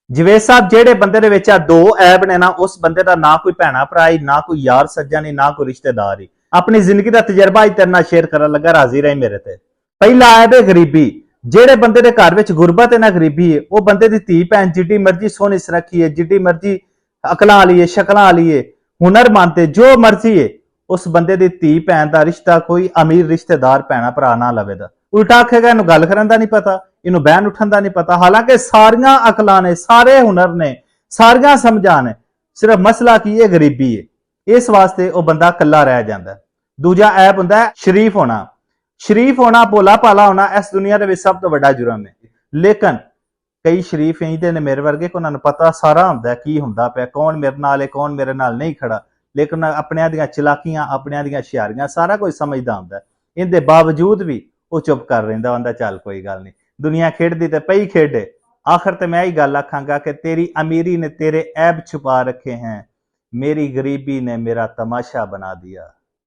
ਜਵੇਦ ਸਾਹਿਬ ਜਿਹੜੇ ਬੰਦੇ ਦੇ ਵਿੱਚ ਆ ਦੋ ਐਬ ਨੇ ਨਾ, ਉਸ ਬੰਦੇ ਦਾ ਨਾ ਕੋਈ ਭੈਣਾ ਭਰਾ ਹੀ, ਨਾ ਕੋਈ ਯਾਰ ਸੱਜਣ ਹੀ, ਨਾ ਕੋਈ ਰਿਸ਼ਤੇਦਾਰ ਹੀ। ਆਪਣੀ ਜ਼ਿੰਦਗੀ ਦਾ ਤਜਰਬਾ ਹੀ ਤੇਰੇ ਨਾਲ ਸ਼ੇਅਰ ਕਰਨ ਲੱਗਾ, ਰਾਜ਼ੀ ਰਹੀ ਮੇਰੇ ਤੇ। ਪਹਿਲਾ ਐਬ ਹੈ ਗਰੀਬੀ। ਜਿਹੜੇ ਬੰਦੇ ਦੇ ਘਰ ਵਿੱਚ ਗੁਰਬਤ ਹੈ ਨਾ, ਗਰੀਬੀ ਹੈ, ਉਹ ਬੰਦੇ ਦੀ ਧੀ ਭੈਣ ਜਿੱਡੀ ਮਰਜ਼ੀ ਸੋਹਣੀ ਸੁਰੱਖੀ ਹੈ, ਜਿੱਡੀ ਮਰਜ਼ੀ ਅਕਲਾਂ ਵਾਲੀ ਹੈ, ਸ਼ਕਲਾਂ ਵਾਲੀ ਹੈ, ਹੁਨਰਮੰਦ ਹੈ, ਜੋ ਮਰਜ਼ੀ ਹੈ, ਉਸ ਬੰਦੇ ਦੀ ਧੀ ਭੈਣ ਦਾ ਰਿਸ਼ਤਾ ਕੋਈ ਅਮੀਰ ਰਿਸ਼ਤੇਦਾਰ ਭੈਣਾ ਭਰਾ ਨਾ ਲਵੇਦਾ। ਉਲਟਾ ਆਖੇਗਾ ਇਹਨੂੰ ਗੱਲ ਕਰਨ ਦਾ ਨਹੀਂ ਪਤਾ, ਇਹਨੂੰ ਬਹਿਣ ਉੱਠਣ ਦਾ ਨਹੀਂ ਪਤਾ। ਹਾਲਾਂਕਿ ਸਾਰੀਆਂ ਅਕਲਾਂ ਨੇ, ਸਾਰੇ ਹੁਨਰ ਨੇ, ਸਾਰੀਆਂ ਸਮਝਾਂ ਨੇ, ਸਿਰਫ ਮਸਲਾ ਕੀ ਹੈ? ਗਰੀਬੀ ਹੈ। ਇਸ ਵਾਸਤੇ ਉਹ ਬੰਦਾ ਇਕੱਲਾ ਰਹਿ ਜਾਂਦਾ। ਦੂਜਾ ਐਬ ਹੁੰਦਾ ਹੈ ਸ਼ਰੀਫ ਹੋਣਾ। ਸ਼ਰੀਫ ਹੋਣਾ, ਭੋਲਾ ਭਾਲਾ ਹੋਣਾ ਇਸ ਦੁਨੀਆ ਦੇ ਵਿੱਚ ਸਭ ਤੋਂ ਵੱਡਾ ਜੁਰਮ ਹੈ। ਲੇਕਿਨ ਕਈ ਸ਼ਰੀਫ ਇੰਦੇ ਨੇ ਮੇਰੇ ਵਰਗੇ ਕਿ ਉਹਨਾਂ ਨੂੰ ਪਤਾ ਸਾਰਾ ਹੁੰਦਾ ਕੀ ਹੁੰਦਾ ਪਿਆ, ਕੌਣ ਮੇਰੇ ਨਾਲ ਹੈ, ਕੌਣ ਮੇਰੇ ਨਾਲ ਨਹੀਂ ਖੜਾ, ਲੇਕਿਨ ਆਪਣਿਆਂ ਦੀਆਂ ਚਲਾਕੀਆਂ, ਆਪਣਿਆਂ ਦੀਆਂ ਹੁਸ਼ਿਆਰੀਆਂ ਸਾਰਾ ਕੁਝ ਸਮਝਦਾ ਹੁੰਦਾ। ਇਹਦੇ ਬਾਵਜੂਦ ਵੀ ਉਹ ਚੁੱਪ ਕਰ ਰਹਿੰਦਾ ਹੁੰਦਾ, ਚੱਲ ਕੋਈ ਗੱਲ ਨਹੀਂ, ਦੁਨੀਆ ਖੇਡਦੀ ਤੇ ਪਈ ਖੇਡੇ। ਆਖਰ ਤੇ ਮੈਂ ਹੀ ਗੱਲ ਆਖਾਂਗਾ ਕਿ ਤੇਰੀ ਅਮੀਰੀ ਨੇ तेरे ऐब छुपा रखे हैं, मेरी गरीबी ने मेरा तमाशा बना दिया।